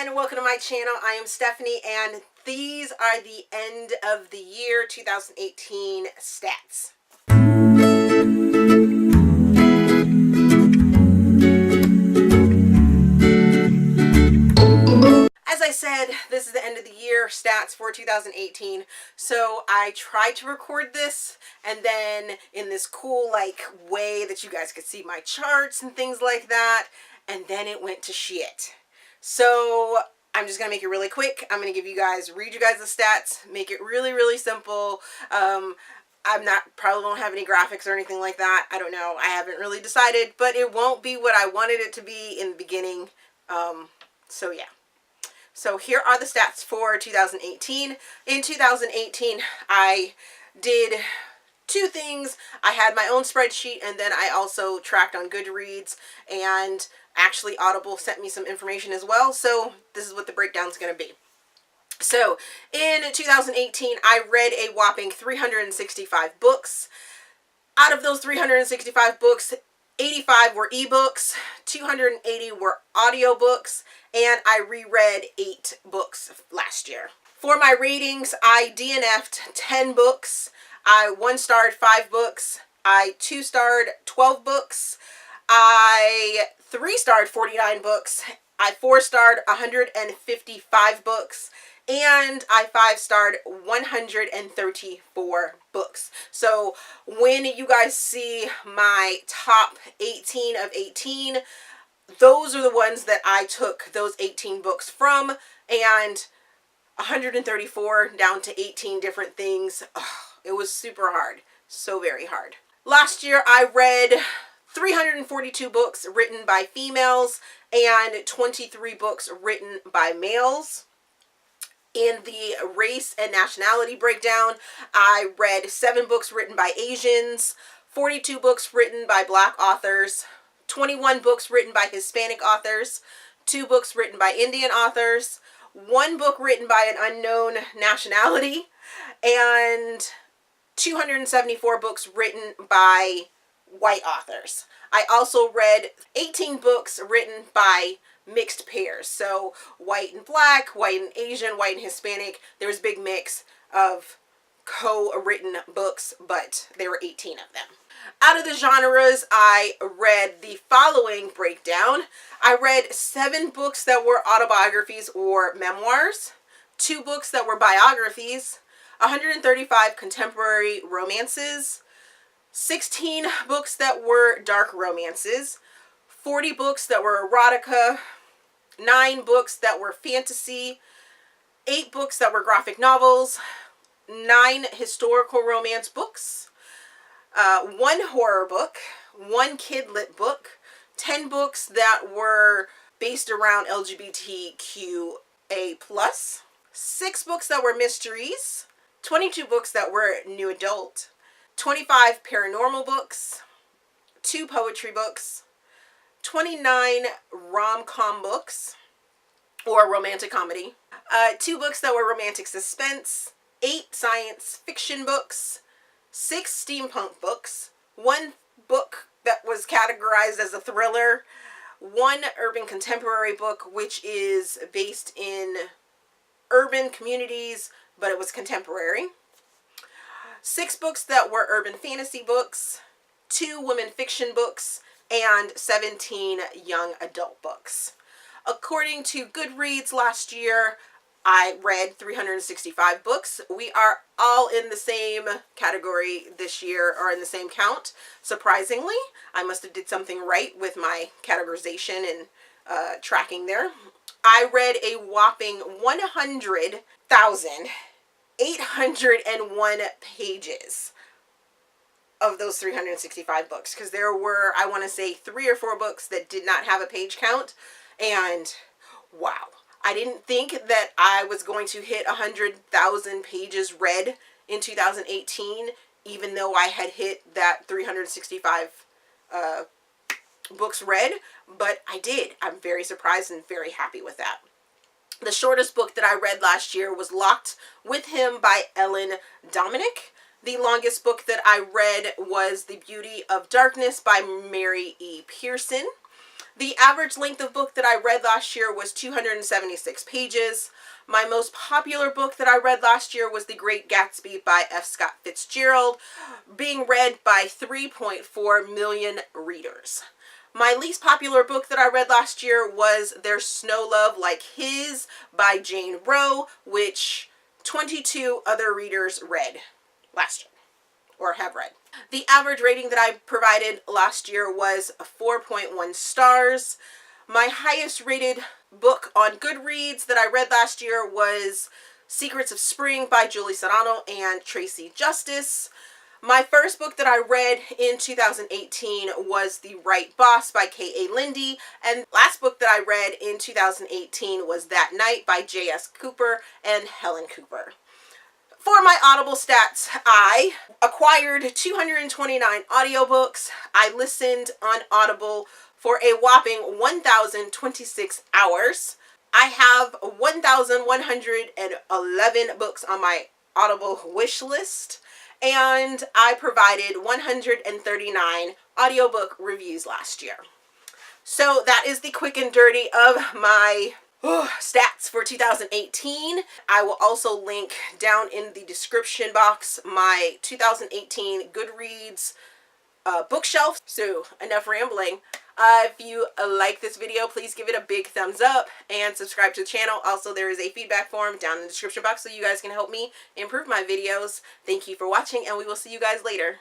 and welcome to my channel. I am Stephanie, and these are the end of the year 2018 stats. As I said, this is the end of the year stats for 2018, so I tried to record this, and then in this cool way that you guys could see my charts and things like that, and then it went to shit. So I'm just gonna make it really quick. I'm gonna read you guys the stats, make it really simple. I'm probably won't have any graphics or anything like that. I don't know. I haven't really decided, but it won't be what I wanted it to be in the beginning. So yeah. So here are the stats for 2018. In 2018, I did two things. I had my own spreadsheet, and then I also tracked on Goodreads, and actually Audible sent me some information as well. So this is what the breakdown is going to be. So in 2018, I read a whopping 365 books. Out of those 365 books, 85 were ebooks, 280 were audiobooks, and I reread 8 books last year. For my ratings, I DNF'd 10 books. I 1-starred 5 books. I 2-starred 12 books. I 3-starred 49 books. I 4-starred 155 books. And I 5-starred 134 books. So when you guys see my top 18 of 18, those are the ones that I took those 18 books from, and 134 down to 18 different things. Ugh, it was super hard. So very hard. Last year I read 342 books written by females and 23 books written by males. In the race and nationality breakdown, I read 7 books written by Asians, 42 books written by Black authors, 21 books written by Hispanic authors, 2 books written by Indian authors, 1 book written by an unknown nationality, and 274 books written by white authors. I also read 18 books written by mixed pairs, so white and black, white and Asian, white and Hispanic. There was a big mix of co-written books, but there were 18 of them. Out of the genres, I read the following breakdown. I read 7 books that were autobiographies or memoirs, 2 books that were biographies, 135 contemporary romances, 16 books that were dark romances, 40 books that were erotica, 9 books that were fantasy, 8 books that were graphic novels, 9 historical romance books, 1 horror book, 1 kid lit book, 10 books that were based around LGBTQA+, 6 books that were mysteries, 22 books that were new adult, 25 paranormal books, 2 poetry books, 29 rom-com books, or romantic comedy, 2 books that were romantic suspense, 8 science fiction books, 6 steampunk books, 1 book that was categorized as a thriller, 1 urban contemporary book which is based in urban communities, but it was contemporary, 6 books that were urban fantasy books, 2 women fiction books, and 17 young adult books. According to Goodreads last year, I read 365 books. We are all in the same category this year, or in the same count. Surprisingly, I must have did something right with my categorization and tracking there. I read a whopping 100,801 pages of those 365 books, because there were, I want to say, 3 or 4 books that did not have a page count, and wow, I didn't think that I was going to hit 100,000 pages read in 2018, even though I had hit that 365 books read, but I did. I'm very surprised and very happy with that. The shortest book that I read last year was Locked with Him by Ellen Dominic. The longest book that I read was The Beauty of Darkness by Mary E. Pearson. The average length of book that I read last year was 276 pages. My most popular book that I read last year was The Great Gatsby by F. Scott Fitzgerald, being read by 3.4 million readers. My least popular book that I read last year was There's Snow Love Like His by Jane Roe, which 22 other readers read last year, or have read. The average rating that I provided last year was 4.1 stars. My highest rated book on Goodreads that I read last year was Secrets of Spring by Julie Serrano and Tracy Justice. My first book that I read in 2018 was The Right Boss by K.A. Lindy, and last book that I read in 2018 was That Night by J.S. Cooper and Helen Cooper. For my Audible stats, I acquired 229 audiobooks. I listened on Audible for a whopping 1,026 hours. I have 1,111 books on my Audible wish list, and I provided 139 audiobook reviews last year. So that is the quick and dirty of my stats for 2018. I will also link down in the description box my 2018 Goodreads bookshelf. So enough rambling. If you like this video, please give it a big thumbs up and subscribe to the channel. Also, there is a feedback form down in the description box so you guys can help me improve my videos. Thank you for watching, and we will see you guys later.